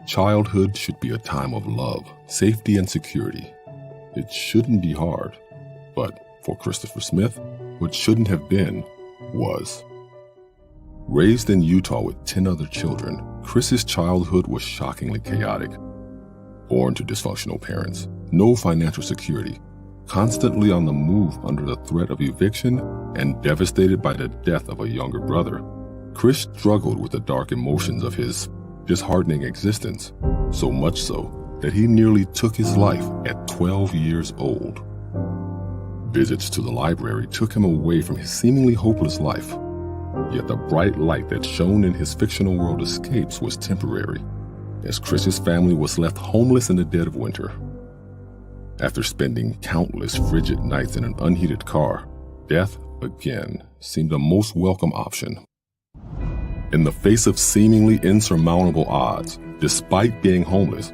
Childhood should be a time of love, safety, and security. It shouldn't be hard, but for Christopher Smith, what shouldn't have been was. Raised in Utah with 10 other children, Chris's childhood was shockingly chaotic. Born to dysfunctional parents, no financial security, constantly on the move under the threat of eviction, and devastated by the death of a younger brother, Chris struggled with the dark emotions of his disheartening existence, so much so that he nearly took his life at 12 years old. Visits to the library took him away from his seemingly hopeless life, yet the bright light that shone in his fictional world escapes was temporary, as Chris's family was left homeless in the dead of winter. After spending countless frigid nights in an unheated car, death, again, seemed the most welcome option. In the face of seemingly insurmountable odds, despite being homeless,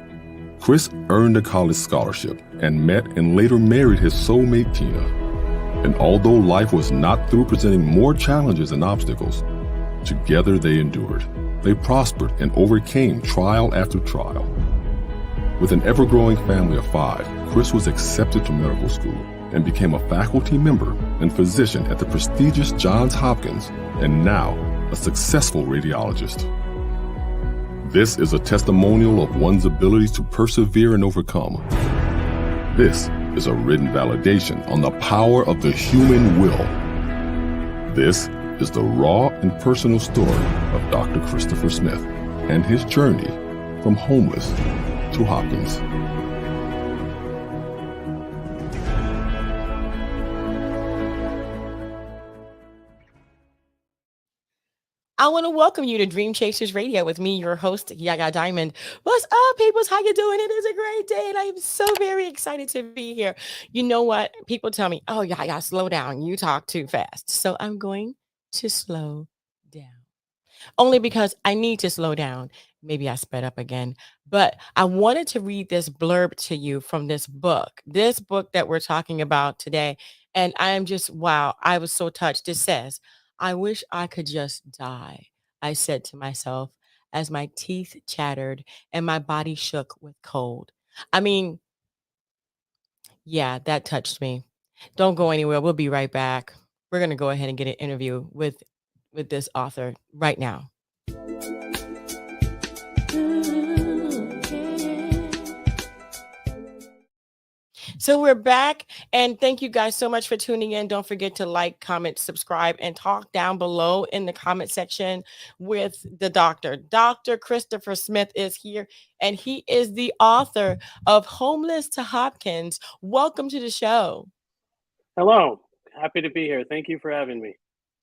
Chris earned a college scholarship and met and later married his soulmate Tina. And although life was not through presenting more challenges and obstacles, together they endured. They prospered and overcame trial after trial. With an ever-growing family of 5, Chris was accepted to medical school and became a faculty member and physician at the prestigious Johns Hopkins, and now a successful radiologist. This is a testimonial of one's ability to persevere and overcome. This is a written validation on the power of the human will. This is the raw and personal story of Dr. Christopher Smith and his journey from homeless to Hopkins. I want to welcome you to Dream Chasers Radio with me, your host, Yaga Diamond. What's up, peoples? How you doing? It is a great day, and I'm so very excited to be here. You know what? People tell me, oh, Yaga, slow down. You talk too fast. So I'm going to slow down. Only because I need to slow down. Maybe I sped up again. But I wanted to read this blurb to you from this book that we're talking about today. And I am just, wow, I was so touched. It says, I wish I could just die, I said to myself as my teeth chattered and my body shook with cold. I mean, yeah, that touched me. Don't go anywhere. We'll be right back. We're going to go ahead and get an interview with this author right now. So we're back, and thank you guys so much for tuning in. Don't forget to like, comment, subscribe, and talk down below in the comment section with the doctor. Dr. Christopher Smith is here, and he is the author of Homeless to Hopkins. Welcome to the show. Hello. Happy to be here. Thank you for having me.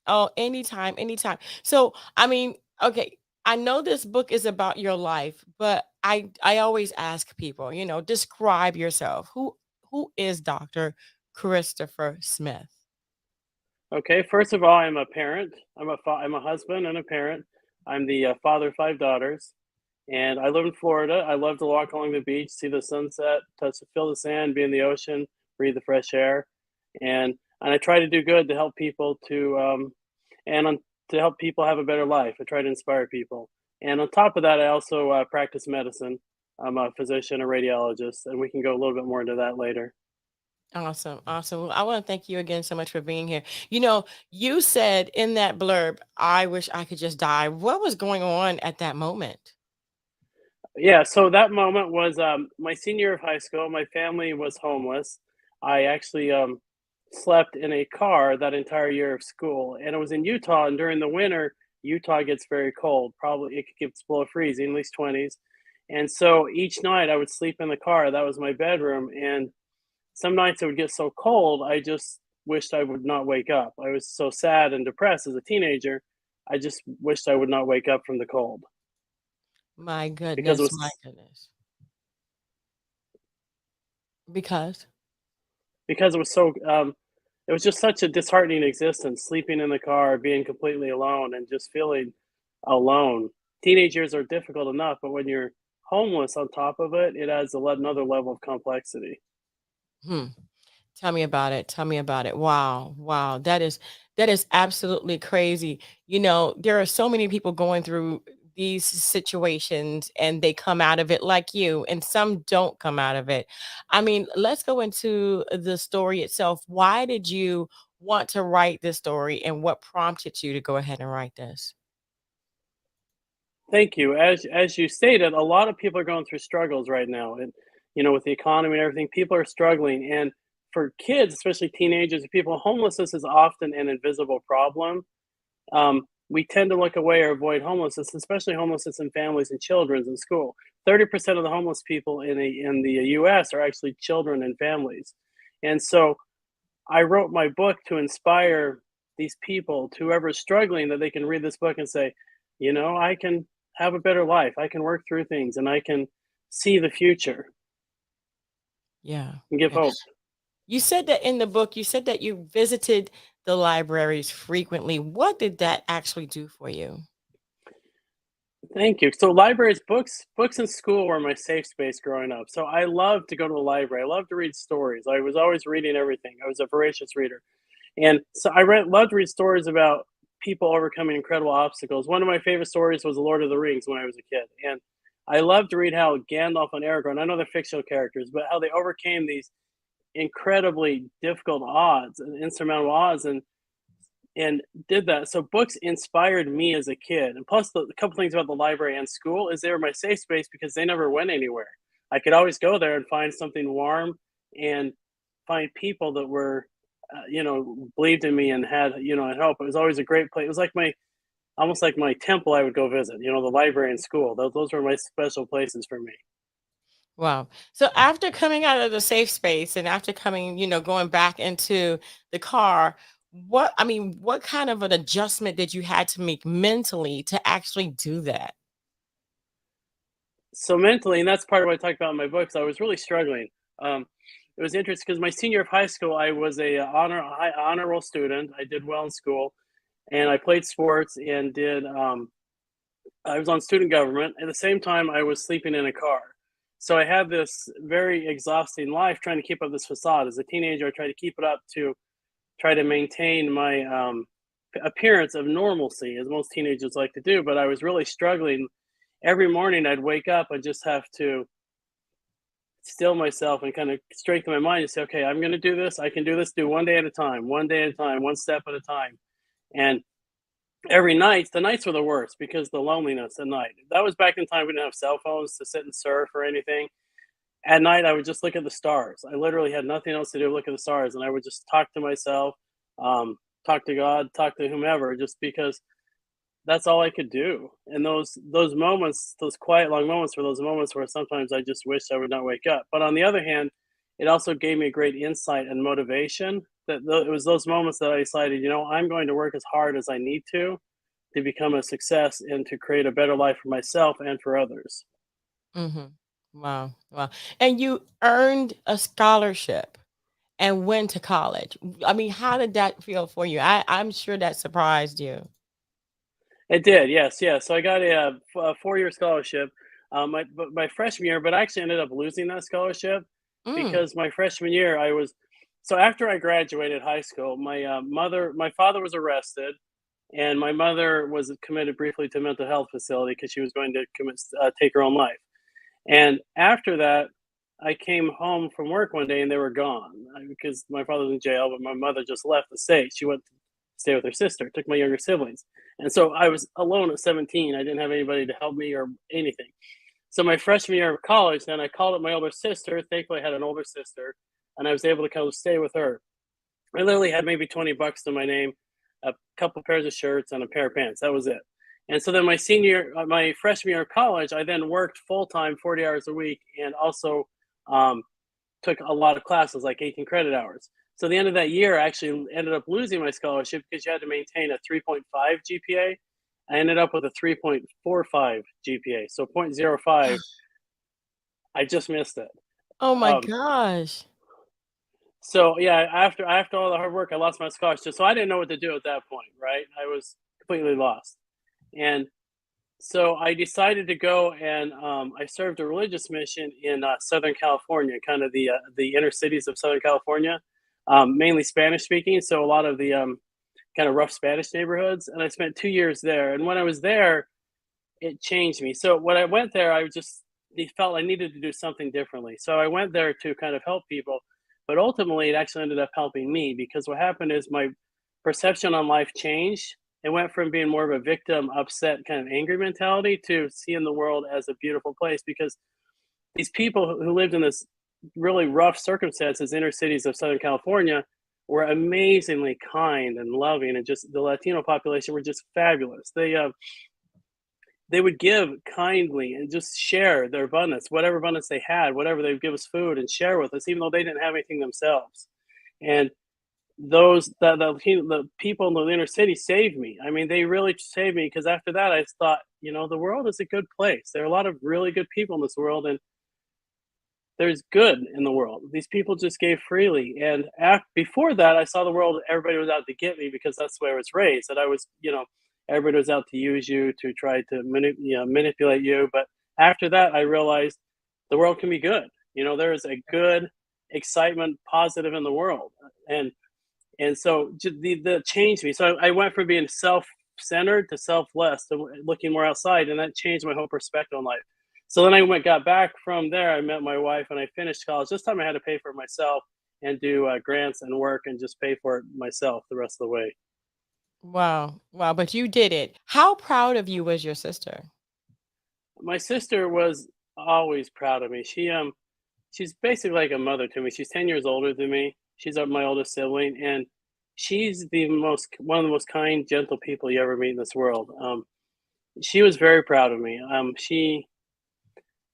Oh, anytime, anytime. So, I mean, okay, I know this book is about your life, but I always ask people, describe yourself. Who is Dr. Christopher Smith? Okay. First of all, I'm a parent. I'm a husband and a parent. I'm the father of 5 daughters, and I live in Florida. I love to walk along the beach, see the sunset, feel the sand, be in the ocean, breathe the fresh air, and I try to do good to help people to help people have a better life. I try to inspire people, and on top of that, I also practice medicine. I'm a physician, a radiologist, and we can go a little bit more into that later. Awesome. Awesome. Well, I want to thank you again so much for being here. You said in that blurb, I wish I could just die. What was going on at that moment? Yeah, so that moment was my senior year of high school. My family was homeless. I actually slept in a car that entire year of school, and it was in Utah. And during the winter, Utah gets very cold. Probably it gets below freezing, at least 20s. And so each night I would sleep in the car. That was my bedroom. And some nights it would get so cold, I just wished I would not wake up. I was so sad and depressed as a teenager. I just wished I would not wake up from the cold My because it goodness, my was goodness. Because because it was so it was just such a disheartening existence, sleeping in the car, being completely alone, and just feeling alone. Teenage years are difficult enough, but when you're homeless on top of it, it adds another level of complexity. hmm. Tell me about it. Tell me about it. Wow. Wow. That is absolutely crazy. There are so many people going through these situations and they come out of it like you, and some don't come out of it. I mean, let's go into the story itself. Why did you want to write this story, and what prompted you to go ahead and write this? Thank you. As you stated, a lot of people are going through struggles right now, and with the economy and everything, people are struggling. And for kids, especially teenagers and people, homelessness is often an invisible problem. We tend to look away or avoid homelessness, especially homelessness in families and children in school. 30% of the homeless people in the U.S. are actually children and families, and so I wrote my book to inspire these people, to whoever's struggling, that they can read this book and say, I can have a better life. I can work through things, and I can see the future Yeah. and give Yeah. hope. You said that in the book, you said that you visited the libraries frequently. What did that actually do for you? Thank you. So libraries, books in school were my safe space growing up. So I loved to go to the library. I loved to read stories. I was always reading everything. I was a voracious reader. And so loved to read stories about people overcoming incredible obstacles. One of my favorite stories was The Lord of the Rings when I was a kid. And I loved to read how Gandalf and Aragorn, I know they're fictional characters, but how they overcame these incredibly difficult odds and insurmountable odds, and did that. So books inspired me as a kid. And plus, the couple things about the library and school is they were my safe space because they never went anywhere. I could always go there and find something warm and find people that were, believed in me and had, and hope. It was always a great place. It was like almost like my temple I would go visit, the library and school. Those were my special places for me. Wow. So after coming out of the safe space and after coming, going back into the car, what kind of an adjustment did you had to make mentally to actually do that? So mentally, and that's part of what I talked about in my books, I was really struggling. It was interesting because my senior year of high school, I was a honor roll student. I did well in school, and I played sports and did. I was on student government. At the same time, I was sleeping in a car. So I had this very exhausting life trying to keep up this facade. As a teenager, I tried to keep it up to try to maintain my appearance of normalcy, as most teenagers like to do. But I was really struggling. Every morning, I'd wake up and just have to still myself and kind of strengthen my mind and say, okay, I'm going to do this. I can do this. Do one day at a time, one day at a time, one step at a time. And every night, the nights were the worst because the loneliness at night. That was back in time we didn't have cell phones to sit and surf or anything. At night, I would just look at the stars. I literally had nothing else to do, look at the stars, and I would just talk to myself, talk to God, talk to whomever, just because that's all I could do. And those moments, those quiet long moments, were those moments where sometimes I just wished I would not wake up. But on the other hand, it also gave me a great insight and motivation. It was those moments that I decided, I'm going to work as hard as I need to become a success and to create a better life for myself and for others. Hmm. Wow. Wow. And you earned a scholarship and went to college. I mean, how did that feel for you? I'm sure that surprised you. It did, yes, yes. So I got a 4-year scholarship, my freshman year, but I actually ended up losing that scholarship Mm. because my freshman year so after I graduated high school, my father was arrested, and my mother was committed briefly to a mental health facility because she was going to take her own life. And after that, I came home from work one day and they were gone because my father was in jail, but my mother just left the state. She went to stay with her sister, took my younger siblings. And so I was alone at 17. I didn't have anybody to help me or anything. So my freshman year of college, then I called up my older sister. Thankfully, I had an older sister, and I was able to come stay with her. I literally had maybe $20 to my name, a couple pairs of shirts, and a pair of pants. That was it. And so then my freshman year of college, I then worked full time, 40 hours a week, and also um, took a lot of classes, like 18 credit hours. So at the end of that year, I actually ended up losing my scholarship because you had to maintain a 3.5 GPA. I ended up with a 3.45 GPA. So 0.05, I just missed it. Oh my Um, gosh. so yeah, after all the hard work, I lost my scholarship. So I didn't know what to do at that point, right? I was completely lost. And so I decided to go and I served a religious mission in Southern California, kind of the inner cities of Southern California, mainly Spanish speaking. So a lot of the kind of rough Spanish neighborhoods. And I spent 2 years there. And when I was there, it changed me. So when I went there, felt I needed to do something differently. So I went there to kind of help people, but ultimately it actually ended up helping me because what happened is my perception on life changed. It went from being more of a victim, upset, kind of angry mentality to seeing the world as a beautiful place because these people who lived in this really rough circumstances, inner cities of Southern California, were amazingly kind and loving, and just the Latino population were just fabulous. They would give kindly and just share their abundance, whatever abundance they had, whatever they would give us food and share with us, even though they didn't have anything themselves. And the people in the inner city saved me. I mean, they really saved me because after that, I thought, the world is a good place. There are a lot of really good people in this world, and there's good in the world. These people just gave freely. And before that, I saw the world, everybody was out to get me because that's the way I was raised. That I was, everybody was out to use you, to try to manipulate you. But after that, I realized the world can be good. There is a good excitement, positive in the world. And so the changed me. So I went from being self-centered to selfless, to looking more outside, and that changed my whole perspective on life. So then got back from there. I met my wife and I finished college. This time I had to pay for it myself and do grants and work and just pay for it myself the rest of the way. Wow. Wow. But you did it. How proud of you was your sister? My sister was always proud of me. She's basically like a mother to me. She's 10 years older than me. She's my oldest sibling, and she's one of the most kind, gentle people you ever meet in this world. She was very proud of me.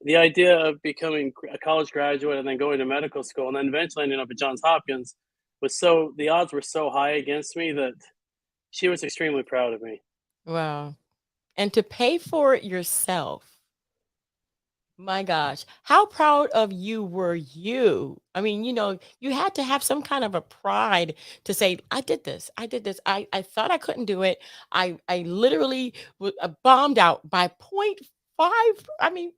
The idea of becoming a college graduate and then going to medical school and then eventually ending up at Johns Hopkins the odds were so high against me that she was extremely proud of me. Wow. And to pay for it yourself. My gosh, how proud of you were you? I mean, you had to have some kind of a pride to say, I did this. I did this. I thought I couldn't do it. I literally bombed out by point 0.5. I mean,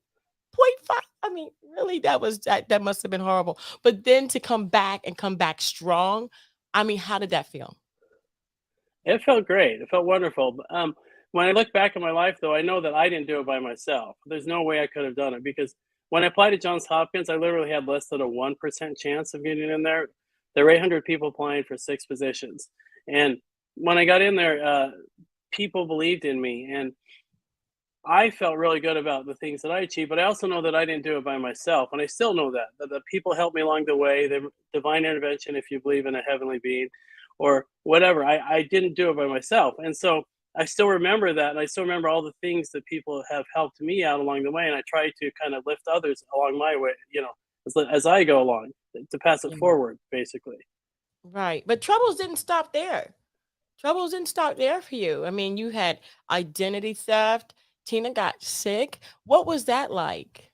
point 0.5. I mean, really, that must have been horrible. But then to come back and come back strong. I mean, how did that feel? It felt great. It felt wonderful. When I look back at my life, though, I know that I didn't do it by myself. There's no way I could have done it because when I applied to Johns Hopkins, I literally had less than a 1% chance of getting in there. There were 800 people applying for 6 positions. And when I got in there, people believed in me. And I felt really good about the things that I achieved, but I also know that I didn't do it by myself. And I still know that the people helped me along the way, the divine intervention, if you believe in a heavenly being or whatever. I didn't do it by myself. And so I still remember that. And I still remember all the things that people have helped me out along the way. And I try to kind of lift others along my way, as I go along to pass it Yeah. forward, basically. Right. But troubles didn't stop there. Troubles didn't start there for you. I mean, you had identity theft. Tina got sick. What was that like?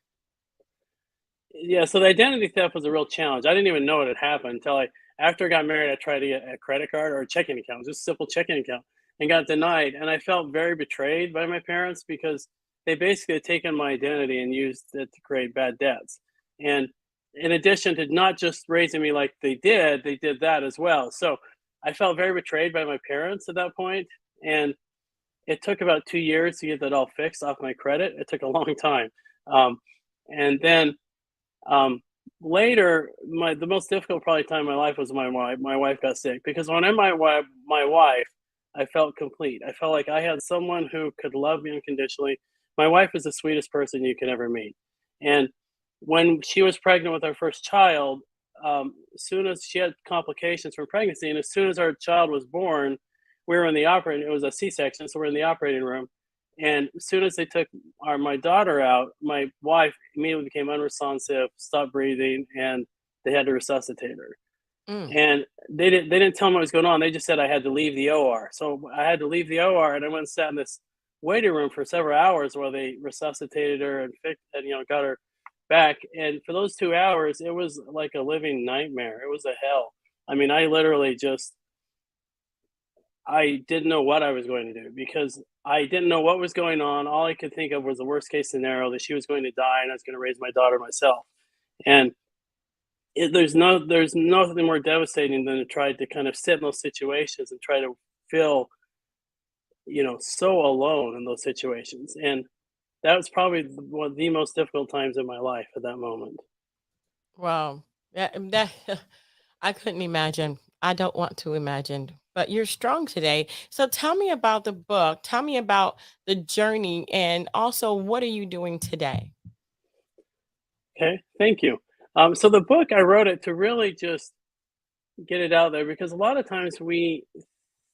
Yeah, so the identity theft was a real challenge. I didn't even know it had happened until after I got married, I tried to get a credit card or a checking account, just a simple checking account, and got denied. And I felt very betrayed by my parents because they basically had taken my identity and used it to create bad debts. And in addition to not just raising me like they did that as well. So I felt very betrayed by my parents at that point, and it took about 2 years to get that all fixed off my credit. It took a long time, and then um, later, the most difficult probably time in my life was my wife. My wife got sick because when I met my wife, I felt complete. I felt like I had someone who could love me unconditionally. My wife is the sweetest person you can ever meet, and when she was pregnant with our first child, as soon as she had complications from pregnancy, and as soon as our child was born, we were in the operating. It was a C-section, so we're in the operating room. And as soon as they took my daughter out, my wife immediately became unresponsive, stopped breathing, and they had to resuscitate her. Mm. And they didn't tell me what was going on. They just said I had to leave the OR. So I had to leave the OR, and I went and sat in this waiting room for several hours while they resuscitated her and fixed and got her back. And for those 2 hours, it was like a living nightmare. It was a hell. I mean, I literally just I didn't know what I was going to do because I didn't know what was going on. All I could think of was the worst case scenario that she was going to die and I was going to raise my daughter myself. And there's nothing more devastating than to try to kind of sit in those situations and try to feel so alone in those situations. And that was probably one of the most difficult times in my life at that moment. Wow. That I couldn't imagine. I don't want to imagine. But you're strong today. So tell me about the book. Tell me about the journey, and also what are you doing today? Okay, thank you. So the book, I wrote it to really just get it out there, because a lot of times we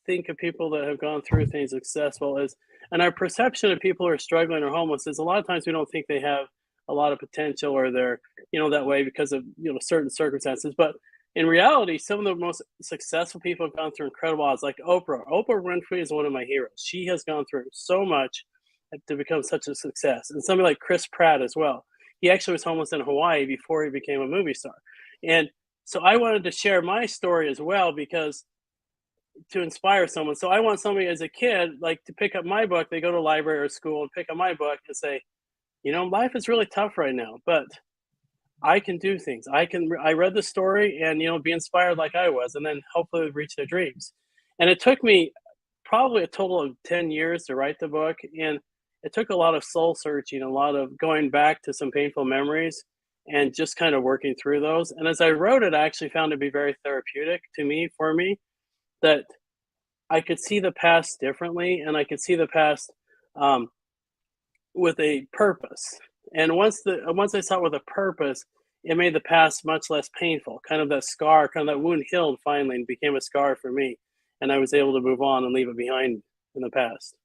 think of people that have gone through things successful as, and our perception of people who are struggling or homeless is a lot of times we don't think they have a lot of potential, or they're, that way because of, certain circumstances. But in reality, some of the most successful people have gone through incredible odds, like Oprah. Oprah Winfrey is one of my heroes. She has gone through so much to become such a success. And somebody like Chris Pratt as well. He actually was homeless in Hawaii before he became a movie star. And so I wanted to share my story as well, because to inspire someone. So I want somebody as a kid, like, to pick up my book. They go to a library or school and pick up my book and say, life is really tough right now, but I can do things. I read the story and, be inspired like I was, and then hopefully reach their dreams. And it took me probably a total of 10 years to write the book. And it took a lot of soul searching, a lot of going back to some painful memories and just kind of working through those. And as I wrote it, I actually found it to be very therapeutic for me, that I could see the past differently, and I could see the past um, with a purpose. And once I saw it with a purpose, it made the past much less painful. Kind of that scar, kind of that wound healed finally and became a scar for me, and I was able to move on and leave it behind in the past.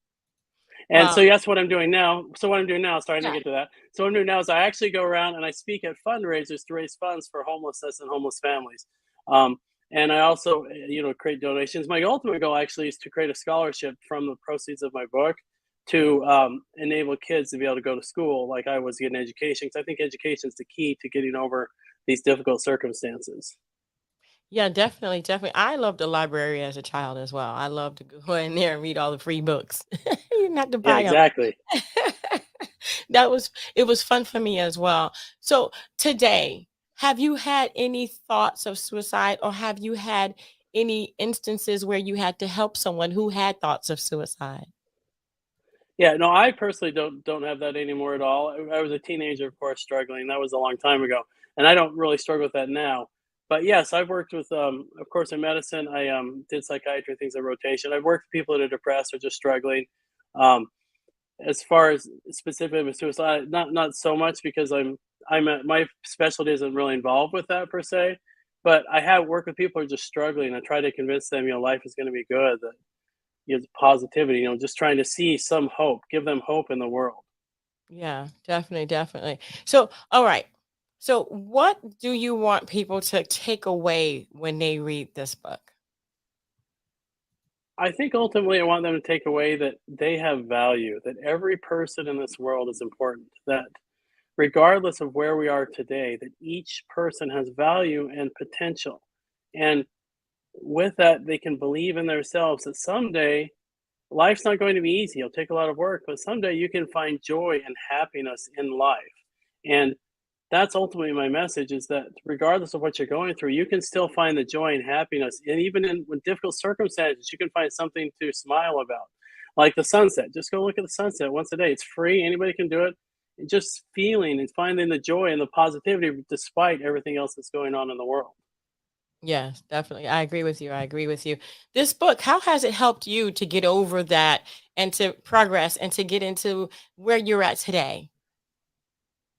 And Wow. so that's what I'm doing now. So what I'm doing now, starting to Yeah. get to that. So what I'm doing now is I actually go around and I speak at fundraisers to raise funds for homelessness and homeless families. Um, and I also, create donations. My ultimate goal actually is to create a scholarship from the proceeds of my book to enable kids to be able to go to school like I was getting education. Because I think education is the key to getting over these difficult circumstances. Yeah, definitely, definitely. I loved the library as a child as well. I loved to go in there and read all the free books. You didn't have to Yeah, buy them. exactly. It was fun for me as well. So today, have you had any thoughts of suicide, or have you had any instances where you had to help someone who had thoughts of suicide? Yeah, no, I personally don't have that anymore at all. I was a teenager, of course, struggling. That was a long time ago, and I don't really struggle with that now. But yes, I've worked with, of course, in medicine. I did psychiatry things in rotation. I've worked with people that are depressed or just struggling. Um, as far as specifically with suicide, not so much, because my specialty isn't really involved with that per se. But I have worked with people who are just struggling. I try to convince them, life is going to be good. That positivity, just trying to see some hope, give them hope in the world. Yeah, definitely, definitely. So, all right. So, what do you want people to take away when they read this book? I think ultimately I want them to take away that they have value, that every person in this world is important, that regardless of where we are today, that each person has value and potential. And with that, they can believe in themselves that someday life's not going to be easy. It'll take a lot of work, but someday you can find joy and happiness in life. And that's ultimately my message, is that regardless of what you're going through, you can still find the joy and happiness. And even in with difficult circumstances, you can find something to smile about. Like the sunset. Just go look at the sunset once a day. It's free, anybody can do it. And just feeling and finding the joy and the positivity despite everything else that's going on in the world. Yes, definitely. I agree with you. I agree with you. This book, how has it helped you to get over that and to progress and to get into where you're at today?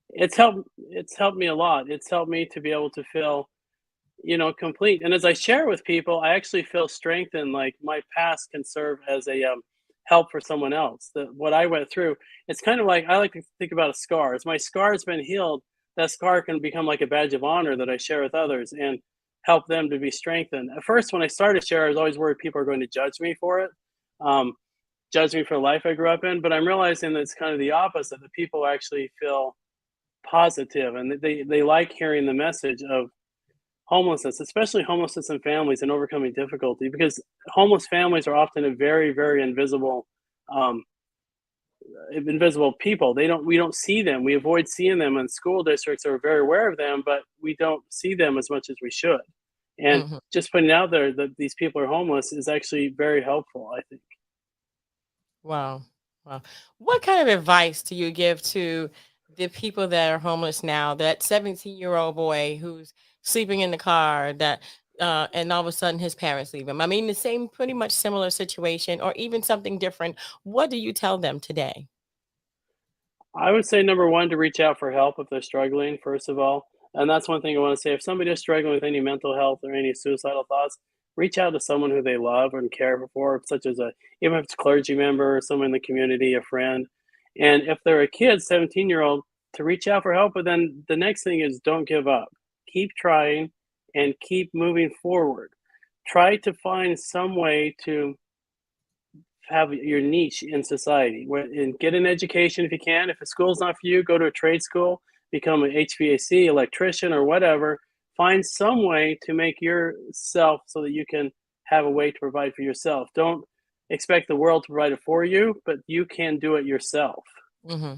It's helped me a lot. It's helped me to be able to feel, complete. And as I share with people, I actually feel strengthened. Like my past can serve as a help for someone else. That what I went through, it's kind of like, I like to think about a scar. As my scar has been healed, that scar can become like a badge of honor that I share with others and help them to be strengthened. At first, when I started to share, I was always worried people are going to judge me for it, um, judge me for the life I grew up in. But I'm realizing that it's kind of the opposite. That people actually feel positive, and they like hearing the message of homelessness, especially homelessness in families and overcoming difficulty, because homeless families are often a very, very um, invisible people. We don't see them. We avoid seeing them, and school districts are very aware of them, but we don't see them as much as we should. And Mhm. just putting out there that these people are homeless is actually very helpful, I think. Wow. Well, what kind of advice do you give to the people that are homeless now? That 17-year-old boy who's sleeping in the car that and all of a sudden his parents leave him. I mean, the same pretty much similar situation or even something different. What do you tell them today? I would say number one, to reach out for help if they're struggling, first of all. And that's one thing I want to say. If somebody is struggling with any mental health or any suicidal thoughts, reach out to someone who they love and care for, such as even if it's a clergy member or someone in the community, a friend. And if they're a kid, 17-year-old, to reach out for help. But then the next thing is don't give up. Keep trying and keep moving forward. Try to find some way to have your niche in society and get an education if you can. If a school's not for you, go to a trade school, become an HVAC electrician or whatever. Find some way to make yourself so that you can have a way to provide for yourself. Don't expect the world to provide it for you, but you can do it yourself. Hmm.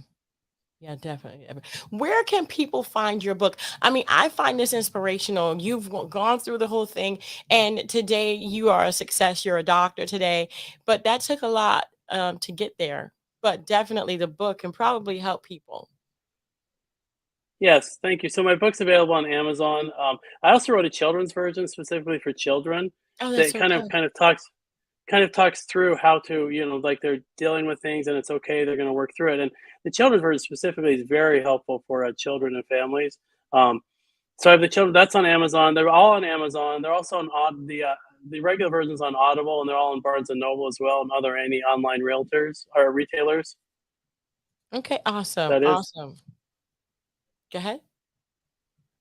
Yeah, definitely. Where can people find your book? I mean, I find this inspirational. You've gone through the whole thing, and today you are a success. You're a doctor today, but that took a lot to get there. But definitely, the book can probably help people. Yes, thank you. So my book's available on Amazon. I also wrote a children's version specifically for children Oh, that's that so good. kind of talks through how to, like they're dealing with things and it's okay, they're going to work through it. And the children's version specifically is very helpful for children and families. Um, so I have the children that's on Amazon. They're all on Amazon. They're also on the regular versions on Audible, and they're all on Barnes and Noble as well, and other any online realtors or retailers. Okay, awesome, That is. awesome. Go ahead.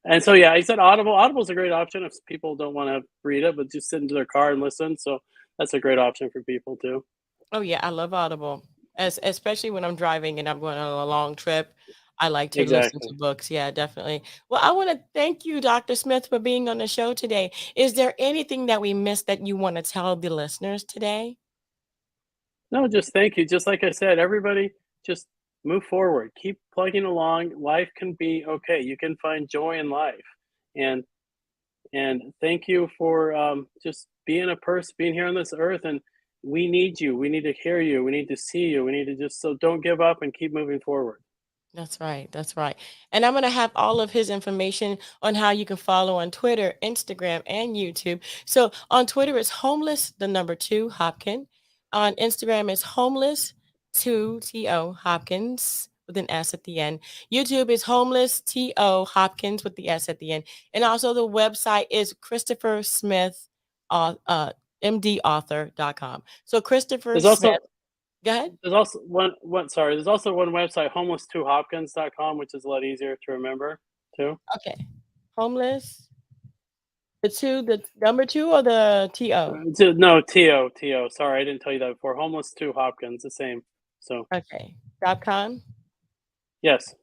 And so yeah, I said Audible. Audible's a great option if people don't want to read it, but just sit into their car and listen. So that's a great option for people too. Oh yeah, I love Audible. As especially when I'm driving and I'm going on a long trip, I like to listen to Exactly. books. Yeah, definitely. Well, I want to thank you, Dr. Smith, for being on the show today. Is there anything that we missed that you want to tell the listeners today? No, just thank you. Just like I said, everybody just move forward. Keep plugging along. Life can be okay. You can find joy in life. And thank you for just being a person, being here on this earth. And we need you. We need to hear you. We need to see you. We need to just so don't give up and keep moving forward. That's right. That's right. And I'm going to have all of his information on how you can follow on Twitter, Instagram, and YouTube. So on Twitter, it's homeless, the number two, Hopkins. On Instagram, it's homeless, two, T-O, Hopkins, with an S at the end. YouTube is homeless, T-O, Hopkins, with the S at the end. And also the website is Christopher Smith, mdauthor.com. So Christopher There's Smith, also go ahead. there's also one sorry, there's also one website, homeless2hopkins.com, which is a lot easier to remember too. Okay. Homeless. The two, the number two or the TO? No, T-O. Sorry, I didn't tell you that before. Homeless 2 Hopkins, the same. So, Okay. .com. yes.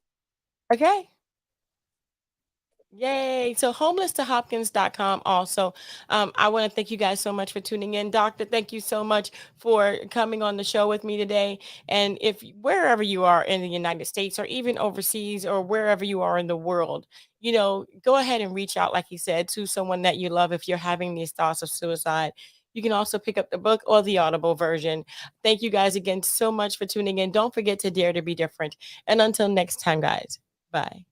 Okay. Yay. So homeless to hopkins.com also. I want to thank you guys so much for tuning in. Doctor, thank you so much for coming on the show with me today. And if wherever you are in the United States or even overseas or wherever you are in the world, go ahead and reach out, like you said, to someone that you love if you're having these thoughts of suicide. You can also pick up the book or the Audible version. Thank you guys again so much for tuning in. Don't forget to dare to be different. And until next time, guys, bye.